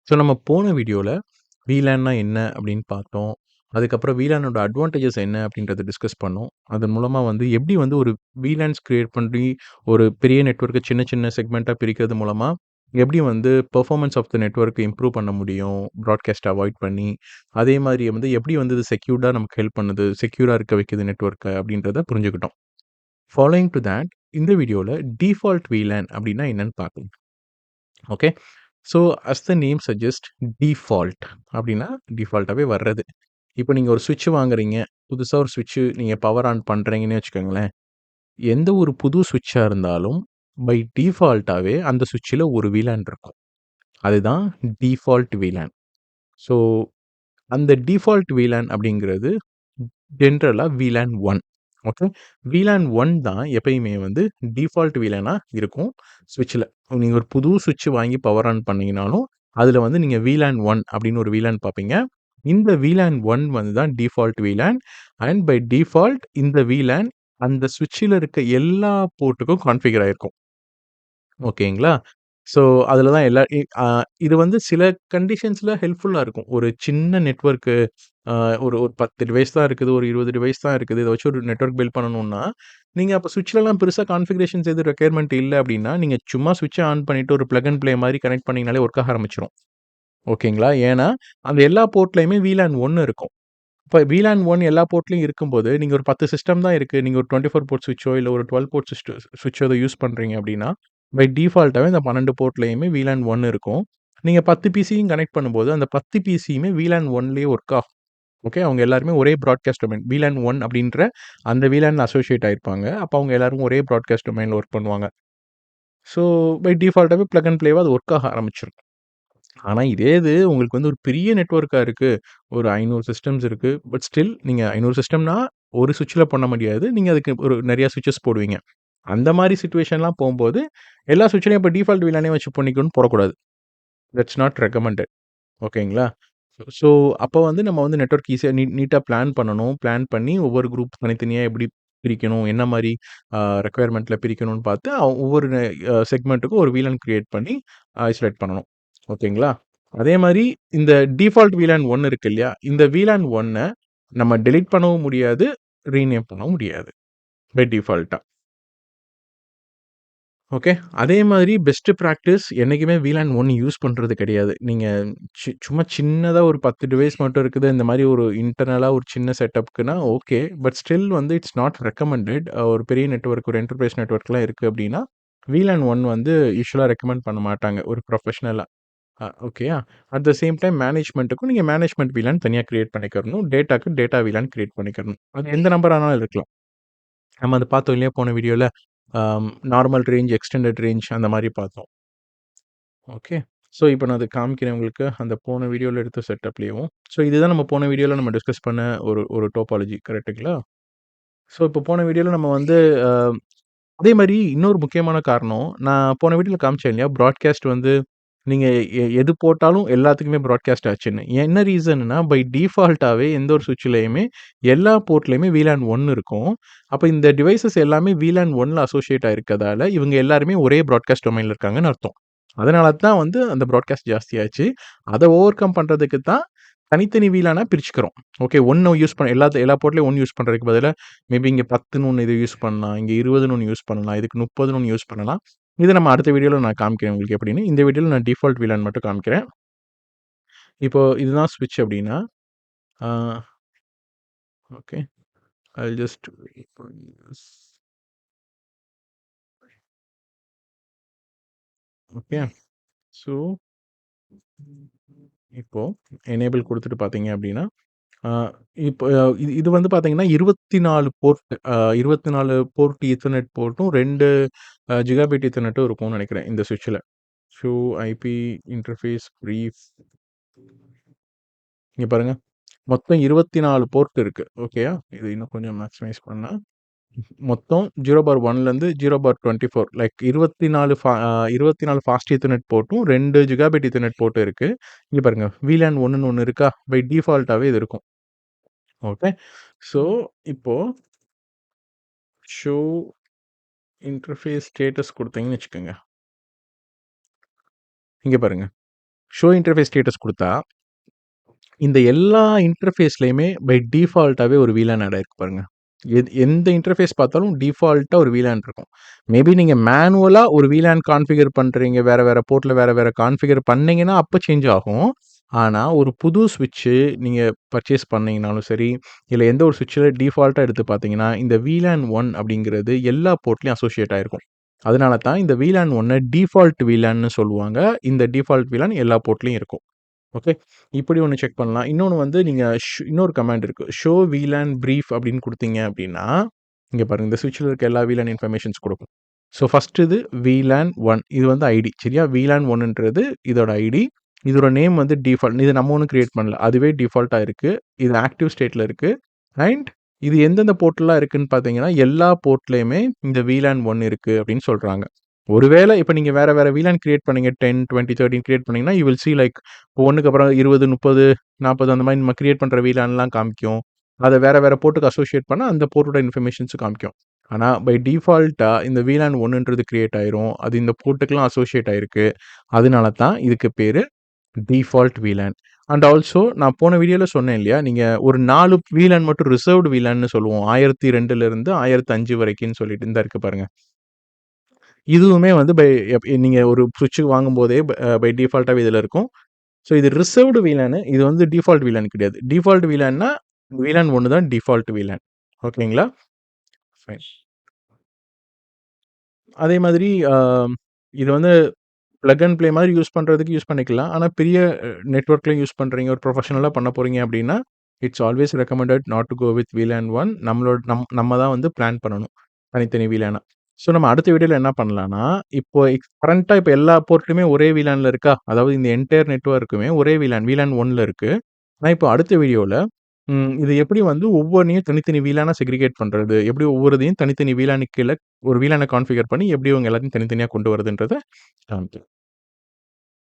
So நம்ம போன வீடியோல VLANனா என்ன அப்படின்னு பார்த்தோம். அதுக்கப்புறம் VLANோட அட்வான்டேஜஸ் என்ன அப்படின்றத டிஸ்கஸ் பண்ணோம். அதன் மூலமா வந்து எப்படி வந்து ஒரு VLANஸ் கிரியேட் பண்ணி ஒரு பெரிய நெட்வொர்க்க சின்ன சின்ன செக்மென்ட்டா பிரிக்கிறது மூலமா எப்படி வந்து performance of the network improve பண்ண முடியும். ப்ராட்காஸ்ட் அவாய்ட் பண்ணி. அதே மாரி வந்து எப்படி வந்து இது செக்யூர்டா நமக்கு ஹெல்ப் பண்ணுது. செக்யூரா இருக்க வைக்குது நெட்வொர்க்க அப்படின்றத புரிஞ்சுக்கிட்டோம். ஃபாலோயிங் டூ தட் இந்த வீடியோல டிஃபால்ட் VLAN அப்படின்னா என்னன்னு பார்க்கலாம். Okay. So as the name suggest default அப்படின்னா டிஃபால்ட்டாவே வர்றது. இப்போ நீங்க ஒரு ஸ்விட்ச் வாங்குறீங்க. புதுசா ஒரு ஸ்விட்ச் நீங்க பவர் ஆன் பண்றீங்கன்னே வச்சுக்கோங்களேன். எந்த ஒரு புது ஸ்விட்ச்சா இருந்தாலும் பை டிஃபால்ட்டாவே அந்த ஸ்விட்ச்ல ஒரு VLAN இருக்கும். அதுதான் டிஃபால்ட் VLAN. ஸோ அந்த டிஃபால்ட் VLAN அப்படிங்கிறது ஜென்ரலா VLAN 1. ஓகே. VLAN 1 தான் எப்பயுமே வந்து டிஃபால்ட் VLANஆ இருக்கும் ஸ்விட்ச்ல. நீங்க ஒரு புது ஸ்விட்ச் வாங்கி பவர் ஆன் பண்ணீங்கனாலும், அதுல வந்து நீங்க VLAN 1 அப்படின்னு ஒரு VLAN பார்ப்பீங்க. இந்த VLAN 1 வந்து தான் default VLAN and by default இந்த VLAN அந்த ஸ்விட்ச்ல இருக்க எல்லா போர்ட்டுக்கும் கான்ஃபிகர் ஆயிருக்கும். ஓகேங்களா? ஸோ, அதில தான் எல்லா இது வந்து சில கண்டிஷன்ஸ்ல ஹெல்ப்ஃபுல்லா இருக்கும். ஒரு சின்ன நெட்வொர்க்கு ஒரு ஒரு 10 டிவைஸ் தான் இருக்குது, ஒரு 20 டிவைஸ் தான் இருக்குது. இத வச்சு ஒரு நெட்வொர்க் பில்ட் பண்ணணும்னா, நீங்க அப்ப ஸ்விட்ச்லலாம் பெருசா கான்ஃபிகரேஷன்ஸ் எதுவும் ரெக்யர்மென்ட் இல்ல அப்டின்னா, நீங்க சும்மா ஸ்விட்ச்ச ஆன் பண்ணிட்டு ஒரு பிளக் அண்ட் ப்ளே மாரி கனெக்ட் பண்ணீங்கனாலே ஒர்க் ஆக ஆரம்பிச்சுரும். ஓகேங்களா? ஏன்னா, அந்த எல்லா போர்ட்லயுமே VLAN 1 இருக்கும். இப்ப VLAN 1 எல்லா போர்ட்லயும் இருக்கும்போது, நீங்க ஒரு 10 சிஸ்டம் தான் இருக்கு. நீங்க ஒரு 24 போர்ட் ஸ்விட்ச்சோ, இல்ல ஒரு 12 போர்ட் ஸ்விட்ச்சோ ஏதோ யூஸ் பண்றீங்க அப்டின்னா, பை டிஃபால்ட்டாவே இந்த 12 போர்ட்லயுமே VLAN 1 இருக்கும். நீங்க 10 பிசியும் கனெக்ட் பண்ணும்போது, அந்த 10 பிசியுமே VLAN 1லயே ஒர்க் ஆகும். ஓகே. அவங்க எல்லாருமே ஒரே பிராட்காஸ்ட் டொமைன் VLAN 1 அப்டின்ற அந்த VLANல அசோசியேட் ஆயிருப்பாங்க. அப்ப அவங்க எல்லாரும் ஒரே பிராட்காஸ்ட் டொமைன்ல ஒர்க் பண்ணுவாங்க. ஸோ, பை டிஃபால்ட்டாவே பிளக் அண்ட் ப்ளேவா அது ஒர்க் ஆக ஆரம்பிச்சுரும். ஆனா, இதே இது உங்களுக்கு வந்து ஒரு பெரிய நெட்வொர்க்கா இருக்கு. ஒரு 500 சிஸ்டம்ஸ் இருக்கு. பட் ஸ்டில் நீங்க 500 சிஸ்டம்னா, ஒரு ஸ்விட்ச்ல பண்ண முடியாது. நீங்க அதுக்கு ஒரு நெறைய ஸ்விட்சஸ் போடுவீங்க. அந்த மாரி சிச்சுவேஷன்லாம் போம்போது, எல்லா ஸ்விட்ச்லயும் இப்ப டிஃபால்ட் VLAனே வச்சு பண்ணிக்கணும்னு போடக்கூடாது. That's not recommended. ஓகேங்களா? ஸோ, அப்ப வந்து நம்ம வந்து நெட்வொர்க் ஈஸியா நீட்டா பிளான் பண்ணணும். பிளான் பண்ணி ஒவ்வொரு குரூப் தனித்தனியா எப்படி பிரிக்கணும், என்ன மாரி ரெக்வயர்மென்ட்ல பிரிக்கணும்னு பார்த்து, ஒவ்வொரு செக்மென்ட்டுக்கும் ஒரு VLAN கிரியேட் பண்ணி ஐசோலேட் பண்ணணும். ஓகேங்களா? அதே மாரி இந்த டிஃபால்ட் VLAN 1 இருக்கு இல்லையா? இந்த VLAN 1 நம்ம டெலீட் பண்ணவும் முடியாது, ரீநேம் பண்ணவும் முடியாது. பை டிஃபால்ட்டா. ஓகே. அதே மாதிரி பெஸ்ட் பிராக்டிஸ் என்னைக்குமே VLAN 1 யூஸ் பண்றது கிடையாது. நீங்க சும்மா சின்னதா ஒரு 10 டிவைஸ் மட்டும் இருக்குது. இந்த மாரி ஒரு இன்டர்னலா ஒரு சின்ன செட்டப்க்குன்னா ஓகே. பட் ஸ்டில் வந்து இட்ஸ் நாட் ரெக்கமெண்டட். ஒரு பெரிய நெட்வொர்க் ஒரு என்டர்பிரைஸ் நெட்வொர்க்லாம் இருக்கு அப்டின்னா, VLAN 1 வந்து யூசுவலா ரெக்கமெண்ட் பண்ண மாட்டாங்க. ஒரு ப்ரொஃபஷனலா. ஓகேயா? அட் த சேம் டைம் மேனேஜ்மென்ட்டுக்கும் நீங்க மேனேஜ்மென்ட் VLAN தனியா கிரியேட் பண்ணிக்கிறணும். டேட்டாக்கு டேட்டா VLAN கிரியேட் பண்ணிக்கிறணும். அது எந்த நம்பர் ஆனாலும் இருக்கலாம். நம்ம அத பார்த்தோம் இல்லையா போன வீடியோல. நார்மல் ரேஞ்ச், எக்ஸ்டெண்டட் ரேஞ்ச் அந்த மாரி பார்த்தோம். ஓகே. ஸோ, இப்ப நான் அத காமிக்கிறேன் உங்களுக்கு. அந்த போன வீடியோல எடுத்த செட்டப்லயும். ஸோ, இதுதான் நம்ம போன வீடியோல நம்ம டிஸ்கஸ் பண்ண ஒரு ஒரு டோபாலஜி கரெக்ட்டுங்களா? ஸோ, இப்போ போன வீடியோல நம்ம வந்து அ அதே மாரி இன்னொரு முக்கியமான காரணம், நான் போன வீடியோல காமிச்சேன் இல்லையா? பிராட்காஸ்ட் வந்து நீங்க எது போட்டாலும் எல்லாத்துக்குமே பிராட்காஸ்ட் ஆச்சுன்னு. என்ன ரீசன்னா, பை டிஃபால்ட்டாவே எந்த ஒரு ஸ்விட்ச்லயுமே எல்லா போர்ட்லயுமே VLAN 1 இருக்கும். அப்ப இந்த டிவைஸஸ் எல்லாமே VLAN 1ல அசோசியேட் ஆயிருக்கதால, இவங்க எல்லாருமே ஒரே பிராட்காஸ்ட் டொமைன்ல இருக்காங்கன்னு அர்த்தம். அதனால தான் வந்து அந்த பிராட்காஸ்ட் ஜாஸ்தியாச்சு. அத ஓவர் கம் பண்றதுக்கு தான் தனித்தனி VLAனா பிரிச்சுக்கிறோம். ஓகே. 1 யூஸ் பண்ண எல்லா போர்ட்லயும் 1 யூஸ் பண்றதுக்கு பதிலா, மேபி இங்க 10ன்னு ஒண்ணு இது யூஸ் பண்ணலாம். இங்க 20ன்னு ஒண்ணு யூஸ் பண்ணலாம். இதுக்கு 30ன்னு ஒண்ணு யூஸ் பண்ணலாம். இத நம்ம அடுத்த வீடியோல நான் காமிக்கிறேன் உங்களுக்கு எப்படின்னு. இந்த வீடியோல நான் டிஃபால்ட் VLAN மட்டும் காமிக்கிறேன். இப்போ இதுதான் ஸ்விட்ச் அப்படின்னா, ஆ okay. I'll just wait for this. Okay. So, இப்போ எனேபிள் குடுத்துட்டு பார்த்தீங்க அப்படின்னா, ஆ இப்போ இது இது வந்து பார்த்தீங்கன்னா 24 போர்ட் 24 போர்ட் ஈத்தர்நெட் போர்ட்டும் 2 ஜிகாபிட் ஈத்தர்நெட்டும் இருக்கும்னு நெனைக்கிறேன் இந்த ஸ்விட்ச்ல. ஷோ ஐபி இன்டர்ஃபேஸ் பிரீஃப் இங்க பாருங்க. மொத்தம் 24 போர்ட் இருக்கு. ஓகேயா? இது இன்னும் கொஞ்சம் மேக்ஸிமைஸ் பண்ணா, மொத்தம் 0/1லேருந்து 0/24 லைக் 24 ஃபாஸ்ட் ஈத்தர்நெட் போர்ட்டும் 2 ஜிகாபிட் ஈத்தர்நெட் போர்ட்டும் இருக்கு. இங்க பாருங்க. VLAN 1ன்னு ஒண்ணு இருக்கா? பை டிஃபால்ட்டாவே இது இருக்கும். ஓகே. ஸோ, இப்போ ஷோ இன்டர்ஃபேஸ் ஸ்டேட்டஸ் குடுத்தீங்கன்னு வச்சுக்கோங்க. இங்க பாருங்க. ஷோ இன்டர்ஃபேஸ் ஸ்டேட்டஸ் குடுத்தா, இந்த எல்லா இன்டர்ஃபேஸ்லயுமே பை டிஃபால்ட்டாவே ஒரு VLAN ஆட் ஆயிருக்கு பாருங்க. எந்த இன்டர்ஃபேஸ் பார்த்தாலும் டிஃபால்ட்டா ஒரு VLAN இருக்கும். மேபி நீங்க மேனுவலா ஒரு VLAN கான்ஃபிகர் பண்றீங்க. வேற வேற போர்ட்ல வேற வேற கான்ஃபிகர் பண்ணீங்கன்னா, அப்ப சேஞ்ச் ஆகும். ஆனா, ஒரு புது ஸ்விட்ச்சு நீங்க பர்ச்சேஸ் பண்ணீங்கனாலும் சரி, இல்ல எந்த ஒரு ஸ்விட்ச்ல டிஃபால்ட்டா எடுத்து பார்த்தீங்கன்னா, இந்த VLAN 1 அப்படிங்கிறது எல்லா போர்ட்லயும் அசோசியேட் ஆயிருக்கும். அதனால தான் இந்த VLAN 1 டிஃபால்ட் VLANன்னு சொல்லுவாங்க. இந்த டிஃபால்ட் VLAN எல்லா போர்ட்லயும் இருக்கும். ஓகே. இப்படி ஒண்ணு செக் பண்ணலாம். இன்னொன்னு வந்து நீங்க இன்னொரு கமாண்ட் இருக்கு. ஷோ VLAN பிரீஃப் அப்படின்னு குடுத்தீங்க அப்படின்னா, இங்க பாருங்க இந்த ஸ்விட்ச்ல இருக்க எல்லா VLAN இன்ஃபர்மேஷன்ஸ் குடுக்கும். ஸோ ஃபர்ஸ்ட் இது VLAN 1 இது வந்து ஐடி சரியா? VLAN 1ன்றது இதோட ஐடி. இதோட நேம் வந்து டிஃபால்ட். இது நம்ம ஒண்ணும் கிரியேட் பண்ணல. அதுவே டிஃபால்ட்டா இருக்கு. இது ஆக்டிவ் ஸ்டேட்ல இருக்கு. அண்ட் இது எந்தெந்த போர்ட்லாம் இருக்குன்னு பார்த்தீங்கன்னா, எல்லா போர்ட்லயுமே இந்த VLAN 1 இருக்கு அப்படின்னு சொல்றாங்க. ஒருவேளை இப்ப நீங்க வேற வேற VLAN கிரியேட் பண்ணீங்க 10, 20, 13 கிரியேட் பண்ணீங்கன்னா, யூ வில் சீ லைக் ஒண்ணுக்கு அப்புறம் 20, 30, 40 அந்த மாரி நம்ம கிரியேட் பண்ற VLANலாம் காமிக்கும். அத வேற வேற போர்ட்டுக்கு அசோசியேட் பண்ணா, அந்த போர்ட்டோட இன்ஃபர்மேஷன்ஸும் காமிக்கும். ஆனா, பை டிஃபால்ட்டா இந்த VLAN 1ன்றது கிரியேட் ஆயிரும். அது இந்த போர்ட்டுக்குலாம் அசோசியேட் ஆயிருக்கு. அதனால தான் இதுக்கு பேரு டிஃபால்ட் VLAN. அண்ட் ஆல்சோ நான் போன வீடியோல சொன்னேன் இல்லையா? நீங்க ஒரு 4 VLAN மட்டும் ரிசர்வ்டு VLANன்னு சொல்லுவோம். 1002லிருந்து 1005 வரைக்கும்ன்னு சொல்லிட்டு இந்தா இருக்கு பாருங்க. இதுவுமே வந்து நீங்க ஒரு ஸ்விட்ச் வாங்கும்போதே பை டிஃபால்ட்டாவே இதுல இருக்கும். ஸோ இது ரிசர்வ்டு VLAN. இது வந்து டிஃபால்ட் VLAN கிடையாது. டிஃபால்ட் VLANன்னா VLAN 1 தான் டிஃபால்ட் VLAN. ஓகேங்களா? ஃபைன். அதே மாதிரி இது வந்து பிளக் அண்ட் பிளே மாதிரி யூஸ் பண்றதுக்கு யூஸ் பண்ணிக்கலாம். ஆனா பெரிய நெட்வொர்க்ல யூஸ் பண்றீங்க, ஒரு ப்ரொஃபஷனலா பண்ண போறீங்க அப்படின்னா, it's always recommended not to go with VLAN 1. நம்ம தான் வந்து பிளான் பண்ணணும். தனித்தனி VLAN-ஆ. ஸோ நம்ம அடுத்த வீடியோல என்ன பண்ணலாம்னா, இப்போ கரண்ட்டா இப்ப எல்லா போர்ட்லயுமே ஒரே VLAN-ல இருக்கா? அதாவது இந்த என்டையர் நெட்வொர்க்குமே ஒரே VLAN 1ல இருக்கு. நான் இப்போ அடுத்த வீடியோல இது எப்படி வந்து ஒவ்வொன்னையும் தனித்தனி VLAN-ஆ செக்ரிகேட் பண்றது? எப்படி ஒவ்வொரு இதையும் தனித்தனி VLAN-க்கு கீழ ஒரு VLAN-அ கான்ஃபிகர் பண்ணி எப்படி இவங்க எல்லாத்தையும் தனித்தனியா கொண்டு வரதுன்றத காமிக்கிறேன்.